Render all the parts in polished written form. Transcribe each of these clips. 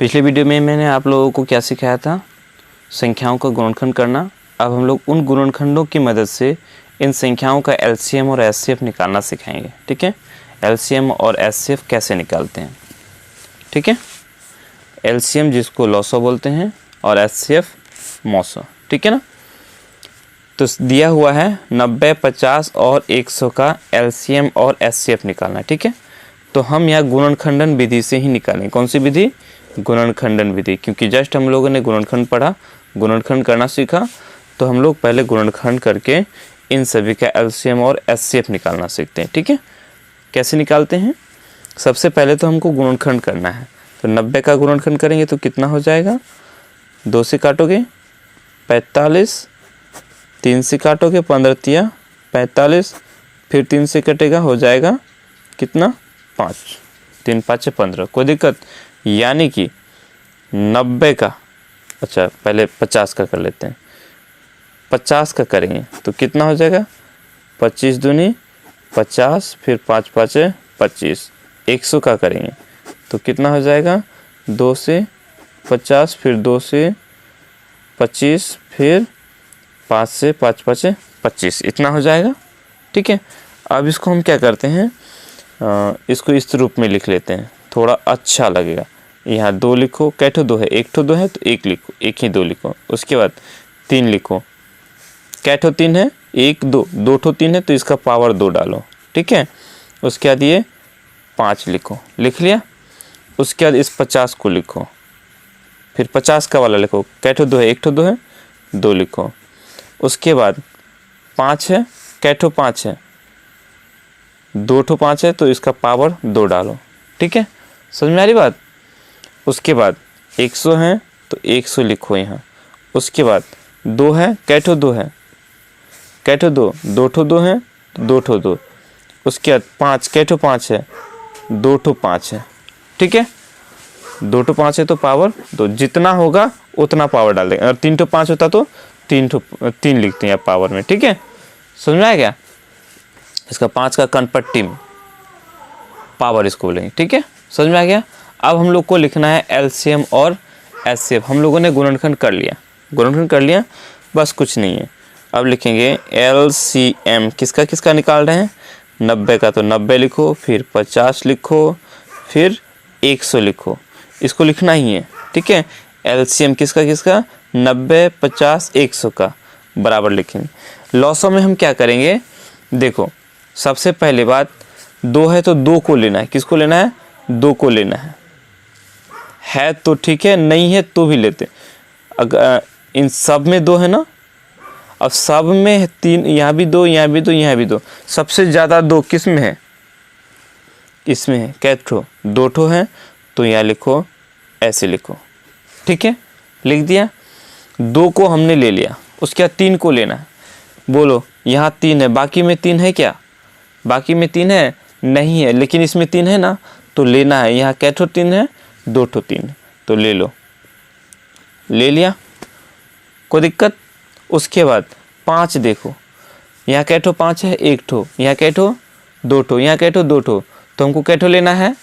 पिछले वीडियो में मैंने आप लोगों को क्या सिखाया था, संख्याओं का गुणनखंड करना। अब हम लोग उन गुणनखंडों की मदद से इन संख्याओं का एलसीएम और एचसीएफ निकालना सिखाएंगे। ठीक है, एलसीएम और एचसीएफ कैसे निकालते हैं। ठीक है, एलसीएम जिसको लॉसो बोलते हैं और एचसीएफ मौसो। ठीक है ना। तो दिया हुआ है 90, 50 और 100 का एलसीएम और एचसीएफ निकालना है। ठीक है, तो हम यहाँ गुणनखंडन विधि से ही निकालेंगे। कौन सी विधि? गुणनखंडन विधि। क्योंकि जस्ट हम लोगों ने गुणनखंड पढ़ा, गुणनखंड करना सीखा, तो हम लोग पहले गुणनखंड करके इन सभी का एलसीएम और एचसीएफ निकालना सीखते हैं। ठीक है, कैसे निकालते हैं? सबसे पहले तो हमको गुणनखंड करना है। तो 90 का गुणनखंड करेंगे तो कितना हो जाएगा? 2 से काटोगे 45, 3 से काटोगे 15 तिया 45, फिर 3 से कटेगा हो जाएगा कितना? 5, 3 5 15। कोई दिक्कत? यानी कि 90 का, अच्छा पहले 50 का कर लेते हैं। 50 का करेंगे तो कितना हो जाएगा? 25 दूनी 50, फिर 5 5 25। 100 का करेंगे तो कितना हो जाएगा? 2 से 50, फिर 2 से 25, फिर 5 से 5 5 25। इतना हो जाएगा। ठीक है, अब इसको हम क्या करते हैं, इसको इस रूप में लिख लेते हैं, थोड़ा अच्छा लगेगा। यहाँ 2 लिखो, कैठो 2 है, एक ठो 2 है तो 1 लिखो, एक ही 2 लिखो। उसके बाद 3 लिखो, कैठो 3 है, 1 2, 2 ठो 3 है तो इसका पावर 2 डालो। ठीक है, उसके बाद ये 5 लिखो, लिख लिया। उसके बाद इस 50 को लिखो, फिर 50 का वाला लिखो, कैठो 2 है, एक ठो 2 है, 2 लिखो। उसके बाद 5 है, कैठो 5 है, 2 ठो 5 है तो इसका पावर 2 डालो। ठीक है, समझ में आ रही बात? उसके बाद 100 है तो 100 लिखो यहाँ। उसके बाद 2 है, कैठो 2 है, कैठो 2, 2 ठो 2 है तो 2 ठो 2। उसके बाद 5, कैठो 5 है, 2 ठो 5 है। ठीक है, 2 ठो 5 है तो पावर 2, जितना होगा उतना पावर डाल देंगे। अगर 3 ठो 5 होता तो 3 लिखते हैं पावर में। ठीक है, समझ में आया क्या? इसका 5 का कनपट्टी में पावर इसको बोलेंगे। ठीक है, समझ में आ गया? अब हम लोग को लिखना है एलसीएम और एचसीएफ। हम लोगों ने गुणनखंड कर लिया, गुणनखंड कर लिया, बस कुछ नहीं है। अब लिखेंगे एलसीएम। किसका किसका निकाल रहे हैं? 90 का, तो 90 लिखो, फिर 50 लिखो, फिर 100 लिखो। इसको लिखना ही है। ठीक है, एलसीएम किसका किसका? 90, 50, 100 का बराबर लिखेंगे। लॉसों में हम क्या करेंगे? देखो, सबसे पहले बात 2 है तो 2 को लेना है। किसको लेना है? 2 को लेना है तो ठीक है, नहीं है तो भी लेते। अगर इन सब में 2 है ना, अब सब में 3, यहाँ भी 2, यहाँ भी 2, यहाँ भी 2। सबसे ज़्यादा 2 किस में है? इसमें है। कैठो 2 ठो है तो यहाँ लिखो, ऐसे लिखो। ठीक है, लिख दिया। 2 को हमने ले लिया, उसके बाद 3 को लेना है। बोलो, यहाँ 3 है, बाकी में 3 है क्या? बाकी में 3 है? नहीं है, लेकिन इसमें 3 है ना, तो लेना है। यहाँ कैठो 3 है? 2 ठो 3 तो ले लो, ले लिया, कोई दिक्कत? उसके बाद 5 देखो, यहाँ कैठो 5 है, 1 ठो, यहाँ कैठो 2 ठो, यहाँ कैठो 2 ठो, तो हमको कैठो लेना है?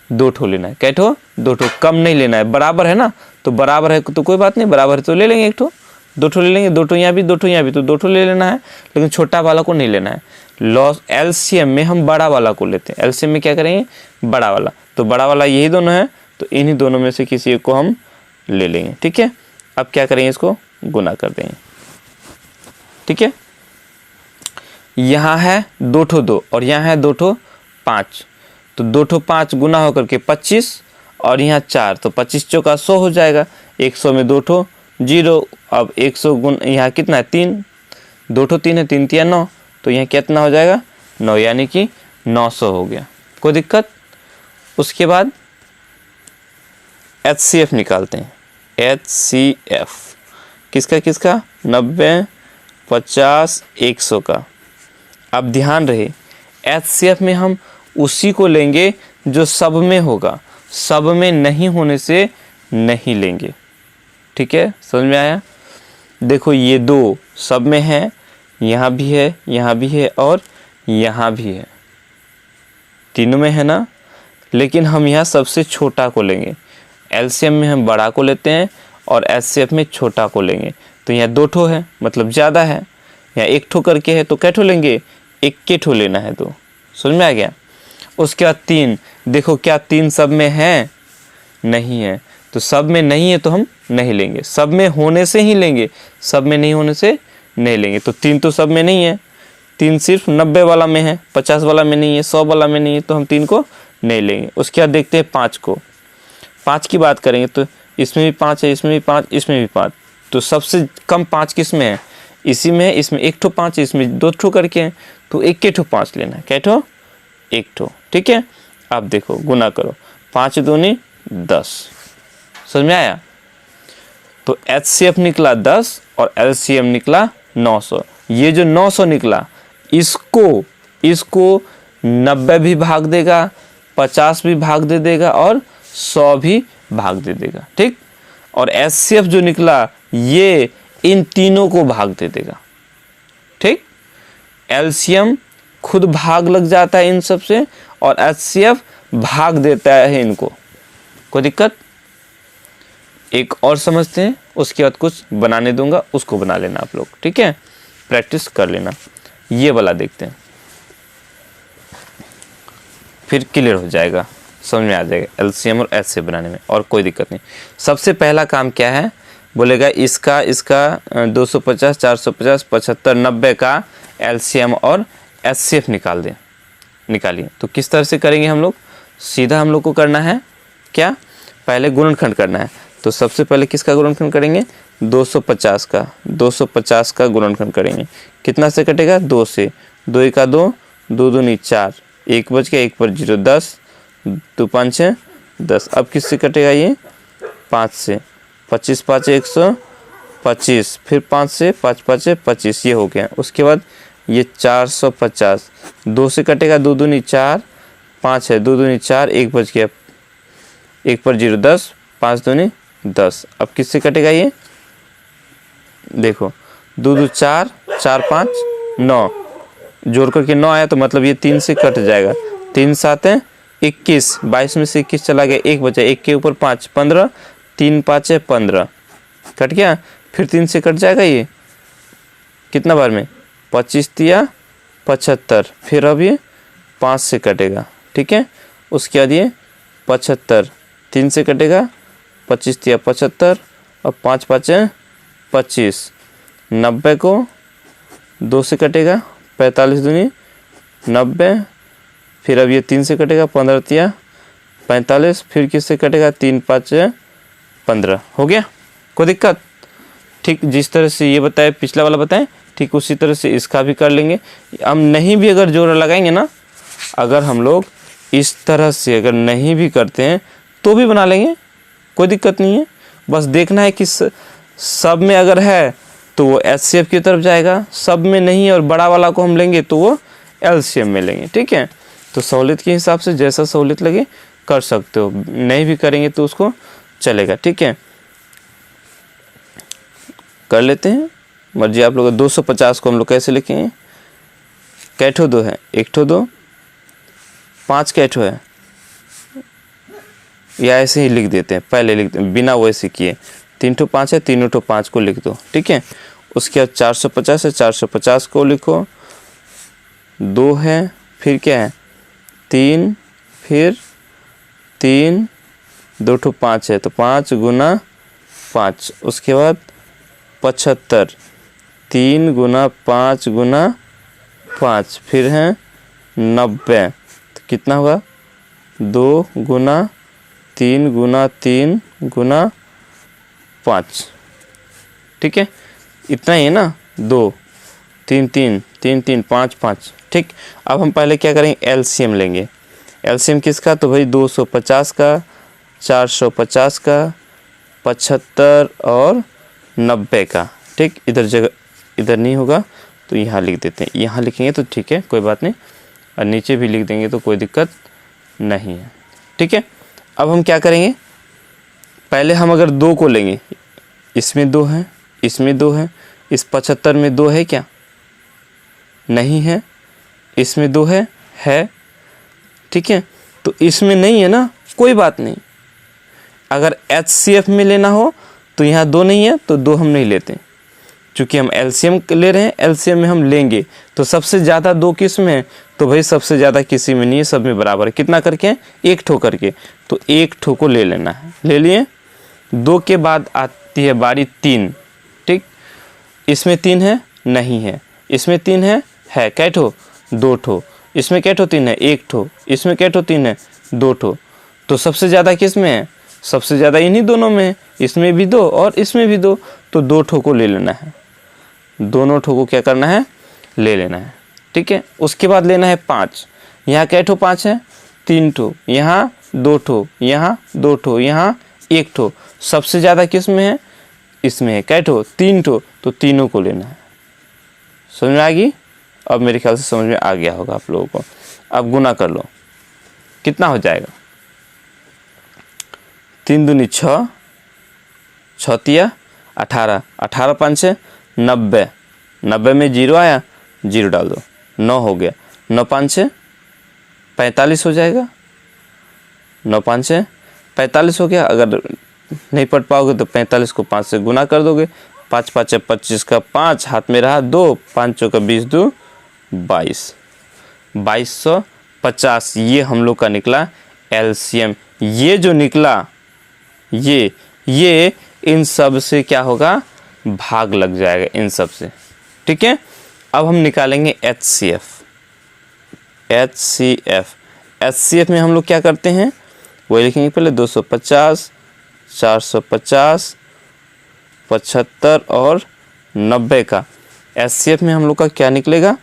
2 ठो लेना है। कैठो 2 ठो, कम नहीं लेना है। बराबर है ना, तो बराबर है तो कोई बात नहीं, बराबर है तो ले लेंगे 1 ठो। 2 ठो ले लेंगे, 2 ठो यहाँ भी, 2 ठो यहाँ भी, तो 2 ठो ले लेना है, लेकिन छोटा वाला को नहीं लेना है। लॉस एलसीएम में हम बड़ा वाला को लेते हैं। एलसीएम में क्या करेंगे? बड़ा वाला। तो बड़ा वाला यही दोनों है, तो इन्हीं दोनों में से किसी एक को हम ले लेंगे। ठीक है, अब क्या करेंगे? इसको गुना कर देंगे। ठीक है, यहाँ है 2 ठो 2 और यहाँ है 2 ठो 5, तो 2 ठो 5 गुना होकर के 25 और यहाँ 4, तो 25 चौका 100 हो जाएगा। 100 में 2 ठो 0। अब 100 गुण यहाँ कितना है? 3, 2 ठो 3 है, 3 तिया 9, तो यहाँ कितना हो जाएगा? 9, यानी कि 900 हो गया। कोई दिक्कत? उसके बाद एचसीएफ निकालते हैं। एचसीएफ किसका किसका? 90, 50, 100 का। अब ध्यान रहे, एचसीएफ में हम उसी को लेंगे जो सब में होगा, सब में नहीं होने से नहीं लेंगे। ठीक है, समझ में आया? देखो, ये 2 सब में है, यहाँ भी है, यहाँ भी है और यहाँ भी है, तीनों में है ना, लेकिन हम यहाँ सबसे छोटा को लेंगे। एलसीएम में हम बड़ा को लेते हैं और एचसीएफ में छोटा को लेंगे। तो यहाँ 2 ठो है मतलब ज़्यादा है, यहाँ 1 ठो करके है तो कै ठो लेंगे, 1 ठो लेना है। तो समझ में आ गया। उसके बाद 3, देखो क्या 3 सब में है, नहीं है, तो सब में नहीं है तो हम नहीं लेंगे, सब में होने से ही लेंगे, सब में नहीं होने से नहीं लेंगे। तो 3 तो सब में नहीं है, 3 सिर्फ 90 वाला में है, 50 वाला में नहीं है, 100 वाला में नहीं है, तो हम 3 को नहीं लेंगे। उसके बाद देखते हैं 5 को। 5 की बात करेंगे तो इसमें भी 5 है, इसमें भी 5, इसमें भी 5, तो सबसे कम 5 किस में है, इसी में है। इसमें 1 ठो 5 है, इसमें 2 ठो करके हैं, तो 1 ठो 5 लेना है। कै ठो, 1 ठो, ठीक है। अब देखो गुना करो, 5 दूनी 10, समझ में आया। तो एचसीएफ निकला 10 और एलसीएम निकला 900। ये जो 900 निकला इसको 90 भी भाग देगा, 50 भी भाग दे देगा और 100 भी भाग दे देगा, ठीक। और एचसीएफ जो निकला ये इन तीनों को भाग दे देगा, ठीक। एलसीएम खुद भाग लग जाता है इन सब से और एचसीएफ भाग देता है इनको। कोई दिक्कत? एक और समझते हैं, उसके बाद कुछ बनाने दूंगा, उसको बना लेना आप लोग, ठीक है, प्रैक्टिस कर लेना। ये वाला देखते हैं, फिर क्लियर हो जाएगा, समझ में आ जाएगा एलसीएम और एचसीएफ बनाने में, और कोई दिक्कत नहीं। सबसे पहला काम क्या है, बोलेगा इसका 250, 450, 75, 90 का एलसीएम और एचसीएफ निकाल दें। निकालिए। तो किस तरह से करेंगे हम लोग, सीधा हम लोग को करना है क्या, पहले गुणनखंड करना है। तो सबसे पहले किसका गुणनखंड करेंगे, 250 का गुणनखंड करेंगे। कितना से कटेगा, 2 से, 2 एका 2, 2 दूनी 4, 1 बच गया, 1 पर 0, 10, 2 5 6 10। अब किससे कटेगा ये, 5 से, 25 5 125, फिर 5 से, 5 5 25, ये हो गया। उसके बाद ये 450, 2 से कटेगा, 2 दूनी 4, 5 है, 2 दूनी 4, 1 बच गया, 1 पर 0, 10, 5 दूनी 10। अब किससे कटेगा ये, देखो 2 2 4, 4 5 9, जोड़ करके 9 आया, तो मतलब ये 3 से कट जाएगा। 3 7 है 21, 22 में से 21 चला गया, 1 बचा, 1 के ऊपर 5, 15, 3 5 है 15, कट गया। फिर 3 से कट जाएगा ये, कितना बार में, 25 तिया 75, फिर अब ये 5 से कटेगा, ठीक है। उसके बाद ये 75, 3 से कटेगा, 25 तिया 75 और 5 5 है 25, 90 को 2 से कटेगा, 45 दूनी 90, फिर अब ये 3 से कटेगा, 15 तिया 45, फिर किससे कटेगा, 3 5 है 15, हो गया। कोई दिक्कत, ठीक। जिस तरह से ये बताए, पिछला वाला बताएं, ठीक उसी तरह से इसका भी कर लेंगे। हम नहीं भी अगर जोड़ लगाएंगे ना, अगर हम लोग इस तरह से अगर नहीं भी करते हैं तो भी बना लेंगे, कोई दिक्कत नहीं है। बस देखना है कि सब में अगर है तो वो एचसीएफ की तरफ जाएगा, सब में नहीं है और बड़ा वाला को हम लेंगे तो वो एलसीएम में लेंगे, ठीक है। तो सहूलियत के हिसाब से जैसा सहूलियत लगे कर सकते हो, नहीं भी करेंगे तो उसको चलेगा, ठीक है। कर लेते हैं, मर्जी आप लोग। 250 को हम लोग कैसे लिखेंगे, कै ठो 2 है, 1 ठो 2, 5 कै ठो है, या ऐसे ही लिख देते हैं, पहले लिखते हैं बिना वैसे किए। 3 ठो 5 है, 3 ठो 5 को लिख दो, ठीक है। उसके बाद 450 है, 450 को लिखो, 2 है, फिर क्या है 3, फिर 3, 2 ठो 5 है तो 5 गुना 5। उसके बाद 75, 3 गुना 5 गुना 5, फिर है 90, तो कितना होगा 2 गुना 3 गुना 3 गुना 5, ठीक है। इतना ही है ना, 2 3 3 3 3 5 5, ठीक। अब हम पहले क्या करेंगे, एलसीएम लेंगे। एलसीएम किसका, तो भाई 250 का, 450 का, 75 और 90 का, ठीक। इधर जगह इधर नहीं होगा तो यहाँ लिख देते हैं, यहाँ लिखेंगे तो ठीक है, कोई बात नहीं, और नीचे भी लिख देंगे तो कोई दिक्कत नहीं है, ठीक है। अब हम क्या करेंगे, पहले हम अगर 2 को लेंगे, इसमें 2 है, इसमें 2 है, इस 75 में 2 है क्या, नहीं है, इसमें 2 है, ठीक है। तो इसमें नहीं है ना, कोई बात नहीं। अगर HCF में लेना हो तो यहाँ 2 नहीं है तो 2 हम नहीं लेते, चूँकि हम LCM ले रहे हैं, LCM में हम लेंगे तो सबसे ज़्यादा 2 किस में है, तो भाई सबसे ज़्यादा किसी में नहीं है, सब में बराबर है। कितना करके, 1 ठो करके, तो 1 ठो को ले लेना है। ले लिए। 2 के बाद आती है बारी 3, ठीक। इसमें 3 है, नहीं है। इसमें 3 है कै ठो, 2 ठो। इसमें कै ठो 3 है, 1 ठो। इसमें कै ठो 3 है, 2 ठो। तो सबसे ज़्यादा किस में है, सबसे ज़्यादा इन्हीं दोनों में है, इसमें भी 2 और इसमें भी 2, तो 2 ठो को ले लेना है। दोनों ठो को क्या करना है, ले लेना है, ठीक है। उसके बाद लेना है 5। यहाँ कै ठो 5 है, 3 ठो। यहाँ 2 ठो, यहाँ 2 ठो, यहाँ 1 ठो। सबसे ज़्यादा किस में है, इसमें है। कै ठो, 3 ठो, तो तीनों को लेना है। समझ में आ गई? अब मेरे ख्याल से समझ में आ गया होगा आप लोगों को। अब गुना कर लो, कितना हो जाएगा, 3 दूनी 6, 6 तिया 18, 18 5 90, 90 में 0 आया, 0 डाल दो, 9 हो गया। 9 5 45 हो जाएगा। 9 5 45 हो गया। अगर नहीं पढ़ पाओगे तो 45 को 5 से गुना कर दोगे। 5 5 25 का 5 हाथ में रहा 2, 5 चौका 20 2 22, 2250 ये हम लोग का निकला LCM। ये जो निकला ये इन सब से क्या होगा, भाग लग जाएगा इन सब से, ठीक है। अब हम निकालेंगे HCF। HCF में हम लोग क्या करते हैं, वही लिखेंगे पहले 250, 450, 75 और 90 का। HCF में हम लोग का क्या निकलेगा,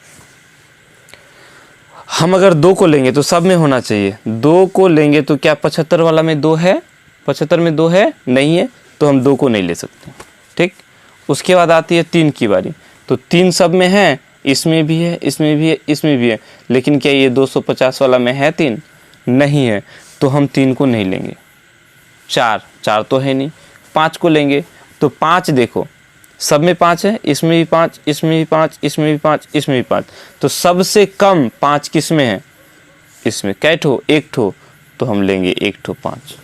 हम अगर 2 को लेंगे तो सब में होना चाहिए। 2 को लेंगे तो क्या 75 वाला में 2 है, 75 में 2 है, नहीं है, तो हम 2 को नहीं ले सकते, ठीक। उसके बाद आती है 3 की बारी, तो 3 सब में है, इसमें भी है, इसमें भी है, इसमें भी है, लेकिन क्या ये 250 वाला में है 3, नहीं है, तो हम 3 को नहीं लेंगे। 4 तो है नहीं, 5 को लेंगे, तो 5 देखो सब में 5 है, इसमें भी 5, इसमें भी 5, इसमें भी 5, इसमें भी 5, तो सबसे कम 5 किस में है, इसमें। कै ठो, 1 ठो, तो हम लेंगे 1 ठो 5,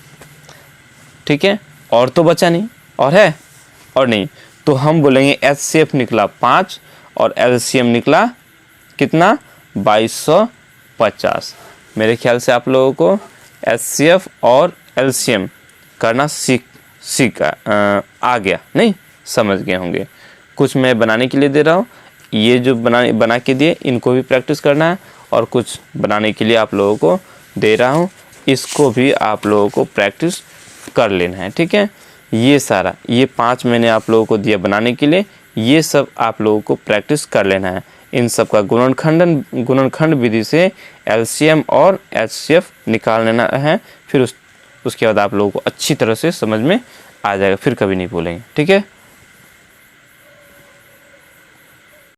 ठीक है। और तो बचा नहीं, और है और नहीं, तो हम बोलेंगे HCF निकला 5 और LCM निकला कितना, 2250। मेरे ख्याल से आप लोगों को HCF और LCM करना सीख आ गया, नहीं समझ गए होंगे। कुछ मैं बनाने के लिए दे रहा हूँ, ये जो बना के दिए इनको भी प्रैक्टिस करना है, और कुछ बनाने के लिए आप लोगों को दे रहा हूँ, इसको भी आप लोगों को प्रैक्टिस कर लेना है, ठीक है। ये सारा, ये 5 मैंने आप लोगों को दिया बनाने के लिए, ये सब आप लोगों को प्रैक्टिस कर लेना है। इन सब का गुणनखंड विधि से LCM और HCF निकाल लेना है। फिर उसके बाद आप लोगों को अच्छी तरह से समझ में आ जाएगा, फिर कभी नहीं भूलेंगे, ठीक है।